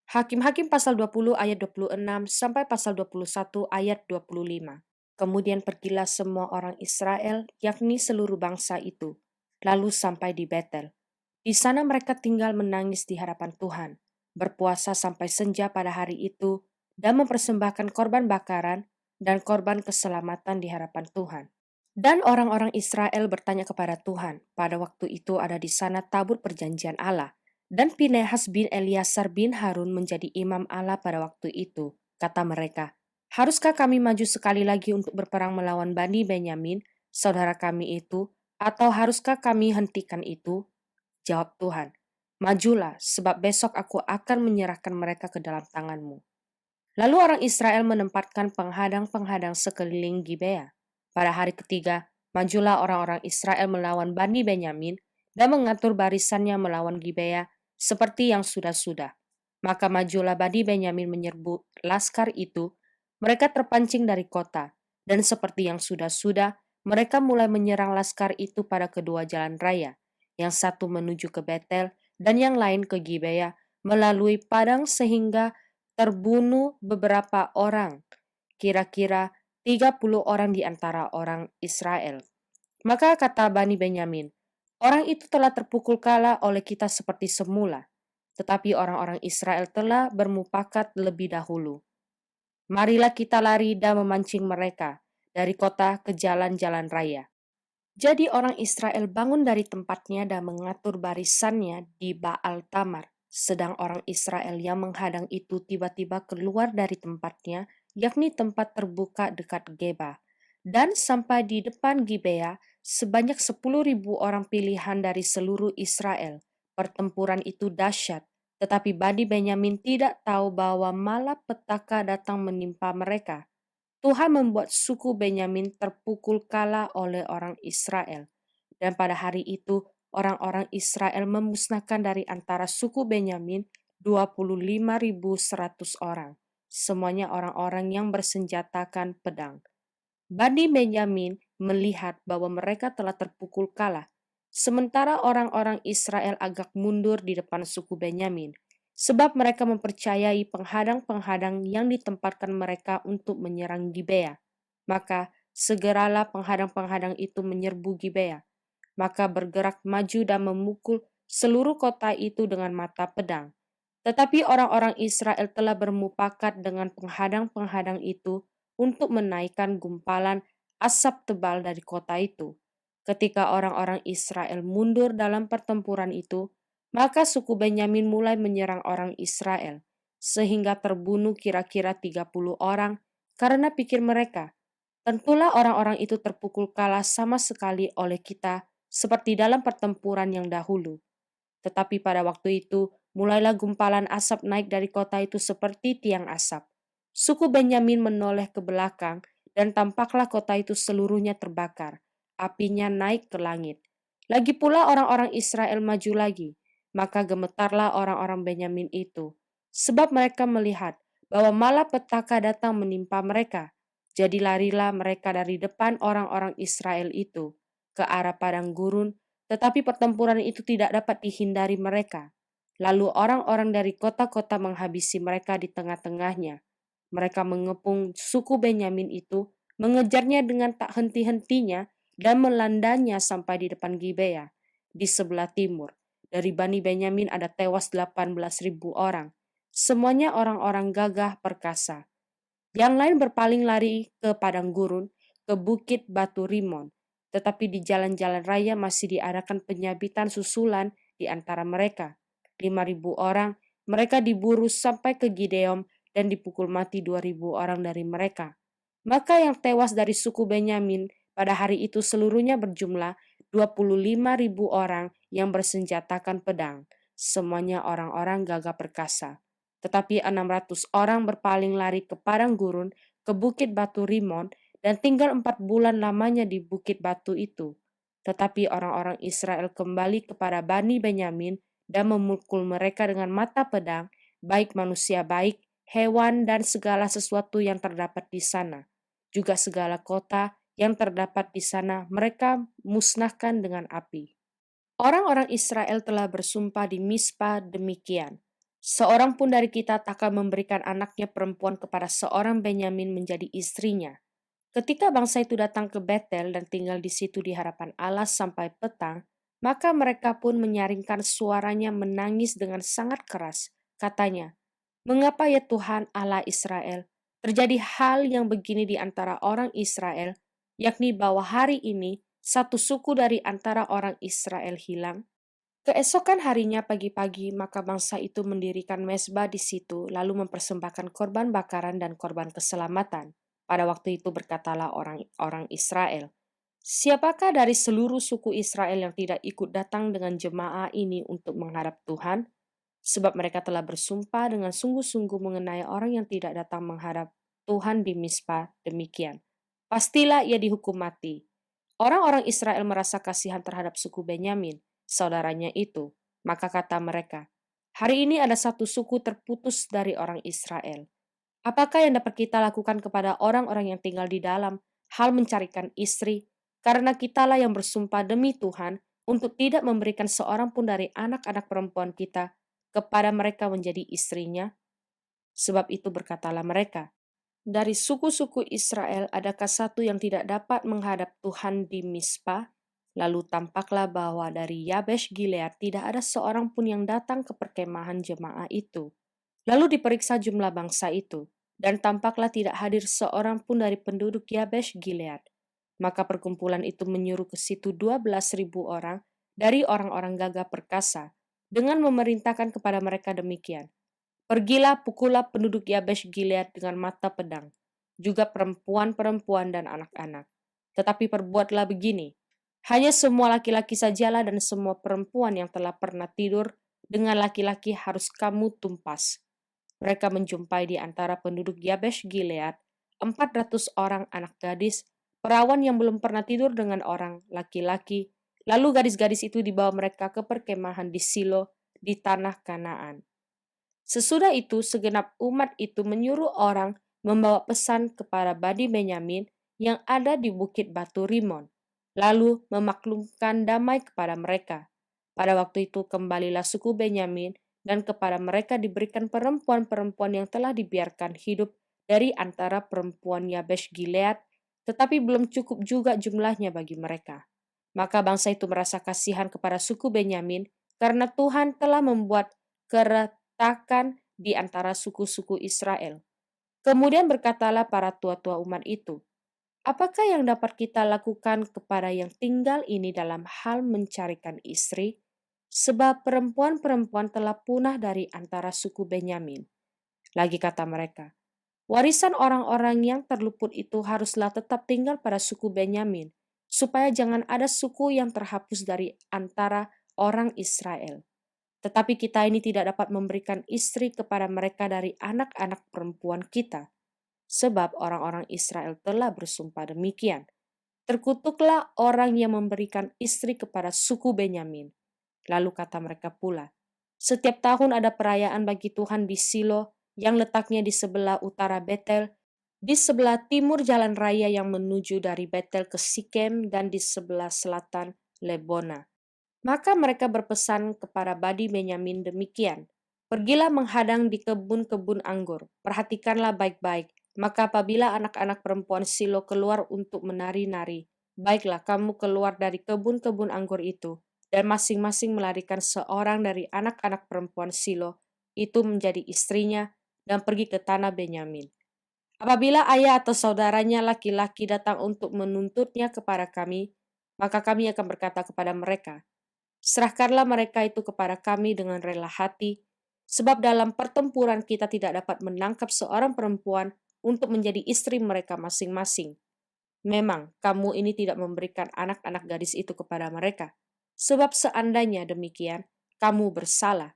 Hakim-Hakim pasal 20 ayat 26 sampai pasal 21 ayat 25. Kemudian pergilah semua orang Israel, yakni seluruh bangsa itu, lalu sampai di Betel. Di sana mereka tinggal menangis di hadapan Tuhan, berpuasa sampai senja pada hari itu, dan mempersembahkan korban bakaran dan korban keselamatan di hadapan Tuhan. Dan orang-orang Israel bertanya kepada Tuhan, pada waktu itu ada di sana tabut perjanjian Allah, dan Pinehas bin Eliasar bin Harun menjadi imam Allah pada waktu itu. Kata mereka, haruskah kami maju sekali lagi untuk berperang melawan Bani Benyamin, saudara kami itu, atau haruskah kami hentikan itu? Jawab Tuhan, majulah, sebab besok aku akan menyerahkan mereka ke dalam tanganmu. Lalu orang Israel menempatkan penghadang-penghadang sekeliling Gibea. Pada hari ketiga, majulah orang-orang Israel melawan Bani Benyamin dan mengatur barisannya melawan Gibea seperti yang sudah-sudah. Maka majulah Bani Benyamin menyerbu laskar itu, mereka terpancing dari kota, dan seperti yang sudah-sudah, mereka mulai menyerang laskar itu pada kedua jalan raya, yang satu menuju ke Betel dan yang lain ke Gibea melalui padang sehingga terbunuh beberapa orang, kira-kira 30 orang di antara orang Israel. Maka kata Bani Benyamin, orang itu telah terpukul kalah oleh kita seperti semula, tetapi orang-orang Israel telah bermufakat lebih dahulu. Marilah kita lari dan memancing mereka dari kota ke jalan-jalan raya. Jadi orang Israel bangun dari tempatnya dan mengatur barisannya di Baal Tamar. Sedang orang Israel yang menghadang itu tiba-tiba keluar dari tempatnya, yakni tempat terbuka dekat Geba. Dan sampai di depan Gibea, sebanyak 10.000 orang pilihan dari seluruh Israel. Pertempuran itu dahsyat, tetapi Bani Benyamin tidak tahu bahwa malapetaka datang menimpa mereka. Tuhan membuat suku Benyamin terpukul kalah oleh orang Israel. Dan pada hari itu, orang-orang Israel memusnahkan dari antara suku Benyamin 25.100 orang. Semuanya orang-orang yang bersenjatakan pedang. Bani Benyamin melihat bahwa mereka telah terpukul kalah. Sementara orang-orang Israel agak mundur di depan suku Benyamin, sebab mereka mempercayai penghadang-penghadang yang ditempatkan mereka untuk menyerang Gibea. Maka segeralah penghadang-penghadang itu menyerbu Gibea. Maka bergerak maju dan memukul seluruh kota itu dengan mata pedang. Tetapi orang-orang Israel telah bermufakat dengan penghadang-penghadang itu untuk menaikkan gumpalan asap tebal dari kota itu. Ketika orang-orang Israel mundur dalam pertempuran itu, maka suku Benyamin mulai menyerang orang Israel, sehingga terbunuh kira-kira 30 orang karena pikir mereka, tentulah orang-orang itu terpukul kalah sama sekali oleh kita seperti dalam pertempuran yang dahulu. Tetapi pada waktu itu, mulailah gumpalan asap naik dari kota itu seperti tiang asap. Suku Benyamin menoleh ke belakang, dan tampaklah kota itu seluruhnya terbakar. Apinya naik ke langit. Lagi pula orang-orang Israel maju lagi, maka gemetarlah orang-orang Benyamin itu. Sebab mereka melihat bahwa malapetaka datang menimpa mereka. Jadi larilah mereka dari depan orang-orang Israel itu ke arah padang gurun, tetapi pertempuran itu tidak dapat dihindari mereka. Lalu orang-orang dari kota-kota menghabisi mereka di tengah-tengahnya. Mereka mengepung suku Benyamin itu, mengejarnya dengan tak henti-hentinya, dan melandanya sampai di depan Gibea, di sebelah timur. Dari Bani Benyamin ada tewas 18.000 orang. Semuanya orang-orang gagah perkasa. Yang lain berpaling lari ke padang gurun, ke bukit Batu Rimon. Tetapi di jalan-jalan raya masih diadakan penyabitan susulan di antara mereka. 5.000 orang, mereka diburu sampai ke Gideon dan dipukul mati 2.000 orang dari mereka. Maka yang tewas dari suku Benyamin pada hari itu seluruhnya berjumlah 25.000 orang yang bersenjatakan pedang. Semuanya orang-orang gagah perkasa. Tetapi 600 orang berpaling lari ke padang gurun, ke bukit Batu Rimon, dan tinggal 4 bulan lamanya di bukit batu itu. Tetapi orang-orang Israel kembali kepada Bani Benyamin dan memukul mereka dengan mata pedang, baik manusia baik, hewan, dan segala sesuatu yang terdapat di sana. Juga segala kota yang terdapat di sana mereka musnahkan dengan api. Orang-orang Israel telah bersumpah di Mispa demikian. Seorang pun dari kita tak akan memberikan anaknya perempuan kepada seorang Benyamin menjadi istrinya. Ketika bangsa itu datang ke Betel dan tinggal di situ di hadapan Allah sampai petang, maka mereka pun menyaringkan suaranya menangis dengan sangat keras. Katanya, "Mengapa ya Tuhan Allah Israel, terjadi hal yang begini di antara orang Israel, yakni bahwa hari ini satu suku dari antara orang Israel hilang?" Keesokan harinya pagi-pagi, maka bangsa itu mendirikan mezbah di situ, lalu mempersembahkan korban bakaran dan korban keselamatan. Pada waktu itu berkatalah orang-orang Israel, "Siapakah dari seluruh suku Israel yang tidak ikut datang dengan jemaah ini untuk menghadap Tuhan? Sebab mereka telah bersumpah dengan sungguh-sungguh mengenai orang yang tidak datang menghadap Tuhan di Mizpah demikian. Pastilah ia dihukum mati." Orang-orang Israel merasa kasihan terhadap suku Benyamin, saudaranya itu. Maka kata mereka, "Hari ini ada satu suku terputus dari orang Israel. Apakah yang dapat kita lakukan kepada orang-orang yang tinggal di dalam hal mencarikan istri? Karena kitalah yang bersumpah demi Tuhan untuk tidak memberikan seorang pun dari anak-anak perempuan kita kepada mereka menjadi istrinya." Sebab itu berkatalah mereka, "Dari suku-suku Israel adakah satu yang tidak dapat menghadap Tuhan di Mizpah?" Lalu tampaklah bahwa dari Yabesh Gilead tidak ada seorang pun yang datang ke perkemahan jemaah itu. Lalu diperiksa jumlah bangsa itu, dan tampaklah tidak hadir seorang pun dari penduduk Yabesh Gilead. Maka perkumpulan itu menyuruh ke situ 12.000 orang dari orang-orang gagah perkasa, dengan memerintahkan kepada mereka demikian, "Pergilah pukullah penduduk Yabesh Gilead dengan mata pedang, juga perempuan-perempuan dan anak-anak. Tetapi perbuatlah begini, hanya semua laki-laki sajalah dan semua perempuan yang telah pernah tidur dengan laki-laki harus kamu tumpas." Mereka menjumpai di antara penduduk Yabesh Gilead 400 orang anak gadis, perawan yang belum pernah tidur dengan orang laki-laki. Lalu gadis-gadis itu dibawa mereka ke perkemahan di Silo di tanah Kanaan. Sesudah itu, segenap umat itu menyuruh orang membawa pesan kepada Bani Benyamin yang ada di bukit batu Rimon, lalu memaklumkan damai kepada mereka. Pada waktu itu kembalilah suku Benyamin, dan kepada mereka diberikan perempuan-perempuan yang telah dibiarkan hidup dari antara perempuan Yabesh Gilead, tetapi belum cukup juga jumlahnya bagi mereka. Maka bangsa itu merasa kasihan kepada suku Benyamin, karena Tuhan telah membuat keretakan di antara suku-suku Israel. Kemudian berkatalah para tua-tua umat itu, "Apakah yang dapat kita lakukan kepada yang tinggal ini dalam hal mencarikan istri? Sebab perempuan-perempuan telah punah dari antara suku Benyamin." Lagi kata mereka, "Warisan orang-orang yang terluput itu haruslah tetap tinggal pada suku Benyamin, supaya jangan ada suku yang terhapus dari antara orang Israel. Tetapi kita ini tidak dapat memberikan istri kepada mereka dari anak-anak perempuan kita, sebab orang-orang Israel telah bersumpah demikian. Terkutuklah orang yang memberikan istri kepada suku Benyamin." Lalu kata mereka pula, "Setiap tahun ada perayaan bagi Tuhan di Silo yang letaknya di sebelah utara Betel, di sebelah timur jalan raya yang menuju dari Betel ke Sikem, dan di sebelah selatan Lebona." Maka mereka berpesan kepada Bani Benyamin demikian, "Pergilah menghadang di kebun-kebun anggur, perhatikanlah baik-baik, maka apabila anak-anak perempuan Silo keluar untuk menari-nari, baiklah kamu keluar dari kebun-kebun anggur itu, dan masing-masing melarikan seorang dari anak-anak perempuan Silo itu menjadi istrinya, dan pergi ke tanah Benyamin. Apabila ayah atau saudaranya laki-laki datang untuk menuntutnya kepada kami, maka kami akan berkata kepada mereka, 'Serahkanlah mereka itu kepada kami dengan rela hati, sebab dalam pertempuran kita tidak dapat menangkap seorang perempuan untuk menjadi istri mereka masing-masing.' Memang kamu ini tidak memberikan anak-anak gadis itu kepada mereka, sebab seandainya demikian, kamu bersalah."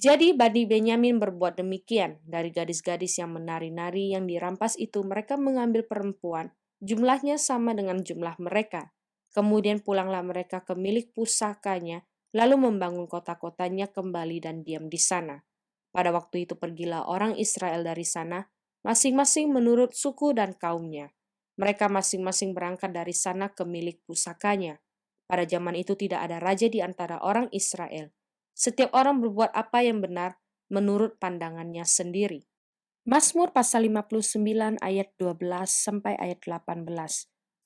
Jadi Bani Benyamin berbuat demikian. Dari gadis-gadis yang menari-nari yang dirampas itu, mereka mengambil perempuan, jumlahnya sama dengan jumlah mereka. Kemudian pulanglah mereka ke milik pusakanya, lalu membangun kota-kotanya kembali dan diam di sana. Pada waktu itu pergilah orang Israel dari sana, masing-masing menurut suku dan kaumnya. Mereka masing-masing berangkat dari sana ke milik pusakanya. Pada zaman itu tidak ada raja di antara orang Israel. Setiap orang berbuat apa yang benar menurut pandangannya sendiri. Mazmur pasal 59 ayat 12 sampai ayat 18.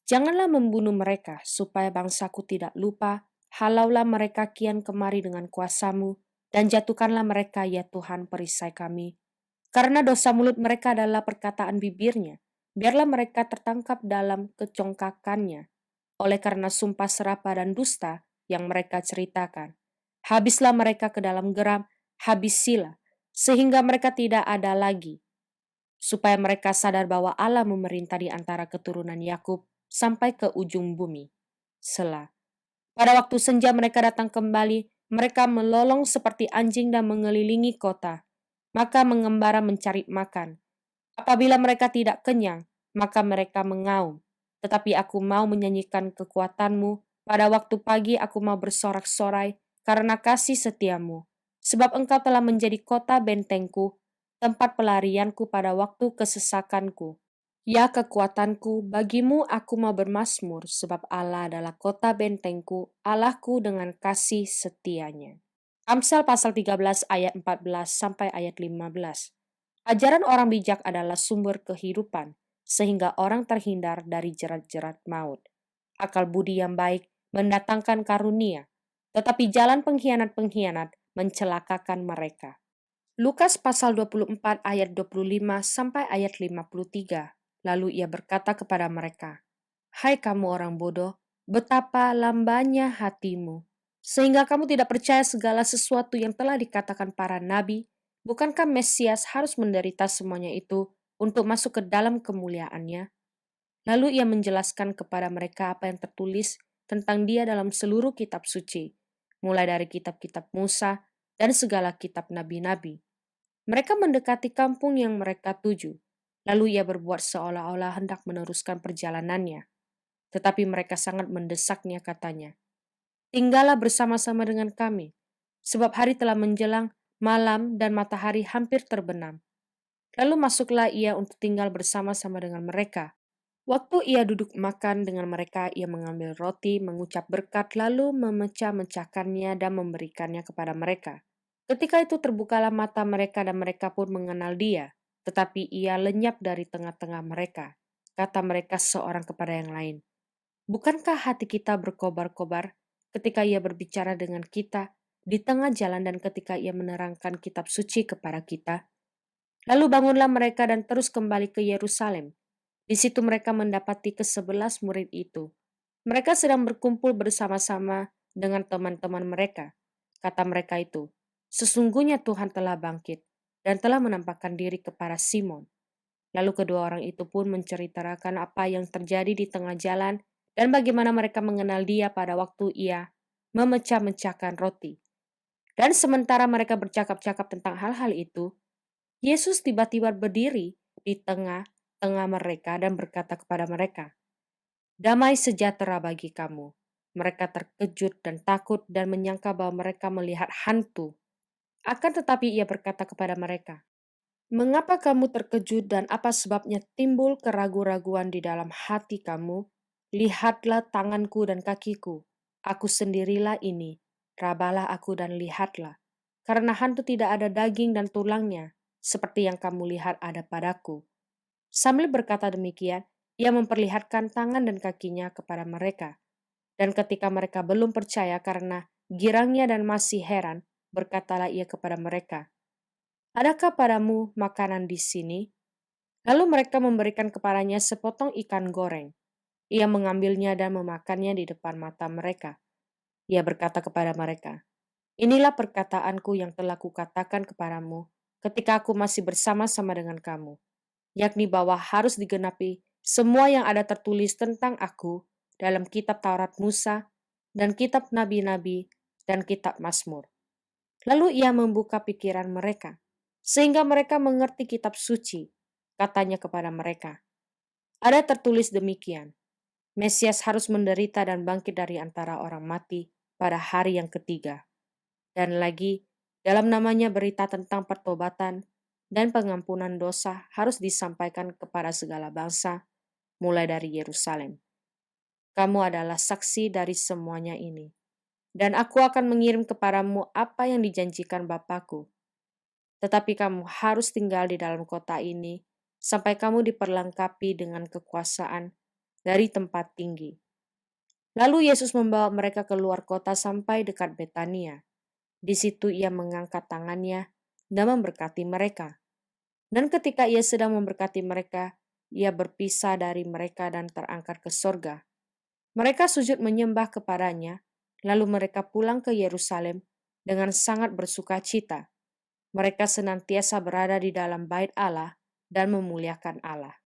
Janganlah membunuh mereka supaya bangsaku tidak lupa, halaulah mereka kian kemari dengan kuasamu, dan jatuhkanlah mereka ya Tuhan perisai kami. Karena dosa mulut mereka adalah perkataan bibirnya, biarlah mereka tertangkap dalam kecongkakannya, oleh karena sumpah serapah dan dusta yang mereka ceritakan. Habislah mereka ke dalam geram, habis sila, sehingga mereka tidak ada lagi, supaya mereka sadar bahwa Allah memerintah di antara keturunan Yakub sampai ke ujung bumi. Selah. Pada waktu senja mereka datang kembali, mereka melolong seperti anjing dan mengelilingi kota, maka mengembara mencari makan. Apabila mereka tidak kenyang, maka mereka mengaum. Tetapi aku mau menyanyikan kekuatanmu, pada waktu pagi aku mau bersorak-sorai karena kasih setiamu. Sebab engkau telah menjadi kota bentengku, tempat pelarianku pada waktu kesesakanku. Ya kekuatanku, bagimu aku mau bermazmur, sebab Allah adalah kota bentengku, Allahku dengan kasih setianya. Amsal pasal 13 ayat 14 sampai ayat 15. Ajaran orang bijak adalah sumber kehidupan, sehingga orang terhindar dari jerat-jerat maut. Akal budi yang baik mendatangkan karunia, tetapi jalan pengkhianat-pengkhianat mencelakakan mereka. Lukas pasal 24 ayat 25 sampai ayat 53. Lalu ia berkata kepada mereka, "Hai kamu orang bodoh, betapa lambannya hatimu, sehingga kamu tidak percaya segala sesuatu yang telah dikatakan para nabi. Bukankah Mesias harus menderita semuanya itu untuk masuk ke dalam kemuliaannya?" Lalu ia menjelaskan kepada mereka apa yang tertulis tentang dia dalam seluruh kitab suci, mulai dari kitab-kitab Musa dan segala kitab nabi-nabi. Mereka mendekati kampung yang mereka tuju, lalu ia berbuat seolah-olah hendak meneruskan perjalanannya. Tetapi mereka sangat mendesaknya, katanya, "Tinggallah bersama-sama dengan kami, sebab hari telah menjelang, malam dan matahari hampir terbenam." Lalu masuklah ia untuk tinggal bersama-sama dengan mereka. Waktu ia duduk makan dengan mereka, ia mengambil roti, mengucap berkat, lalu memecah-mecahkannya dan memberikannya kepada mereka. Ketika itu terbukalah mata mereka dan mereka pun mengenal dia, tetapi ia lenyap dari tengah-tengah mereka. Kata mereka seorang kepada yang lain, "Bukankah hati kita berkobar-kobar ketika ia berbicara dengan kita di tengah jalan dan ketika ia menerangkan kitab suci kepada kita?" Lalu bangunlah mereka dan terus kembali ke Yerusalem. Di situ mereka mendapati ke-11 murid itu. Mereka sedang berkumpul bersama-sama dengan teman-teman mereka. Kata mereka itu, "Sesungguhnya Tuhan telah bangkit dan telah menampakkan diri kepada Simon." Lalu kedua orang itu pun menceritakan apa yang terjadi di tengah jalan dan bagaimana mereka mengenal dia pada waktu ia memecah-mecahkan roti. Dan sementara mereka bercakap-cakap tentang hal-hal itu, Yesus tiba-tiba berdiri di tengah-tengah mereka dan berkata kepada mereka, "Damai sejahtera bagi kamu." Mereka terkejut dan takut dan menyangka bahwa mereka melihat hantu. Akan tetapi ia berkata kepada mereka, "Mengapa kamu terkejut dan apa sebabnya timbul keraguan-raguan di dalam hati kamu? Lihatlah tanganku dan kakiku. Aku sendirilah ini. Rabalah aku dan lihatlah. Karena hantu tidak ada daging dan tulangnya, seperti yang kamu lihat ada padaku." Sambil berkata demikian, ia memperlihatkan tangan dan kakinya kepada mereka. Dan ketika mereka belum percaya karena girangnya dan masih heran, berkatalah ia kepada mereka, "Adakah padamu makanan di sini?" Lalu mereka memberikan kepadanya sepotong ikan goreng. Ia mengambilnya dan memakannya di depan mata mereka. Ia berkata kepada mereka, "Inilah perkataanku yang telah kukatakan kepadamu ketika aku masih bersama-sama dengan kamu, yakni bahwa harus digenapi semua yang ada tertulis tentang aku dalam kitab Taurat Musa dan kitab nabi-nabi dan kitab Mazmur." Lalu ia membuka pikiran mereka, sehingga mereka mengerti kitab suci. Katanya kepada mereka, "Ada tertulis demikian, Mesias harus menderita dan bangkit dari antara orang mati pada hari yang ketiga. Dan lagi, dalam namanya berita tentang pertobatan dan pengampunan dosa harus disampaikan kepada segala bangsa, mulai dari Yerusalem. Kamu adalah saksi dari semuanya ini. Dan aku akan mengirim kepadamu apa yang dijanjikan Bapakku. tetapi kamu harus tinggal di dalam kota ini sampai kamu diperlengkapi dengan kekuasaan dari tempat tinggi." Lalu Yesus membawa mereka keluar kota sampai dekat Betania. Di situ ia mengangkat tangannya dan memberkati mereka. Dan ketika ia sedang memberkati mereka, ia berpisah dari mereka dan terangkat ke sorga. Mereka sujud menyembah kepadanya, lalu mereka pulang ke Yerusalem dengan sangat bersuka cita. Mereka senantiasa berada di dalam bait Allah dan memuliakan Allah.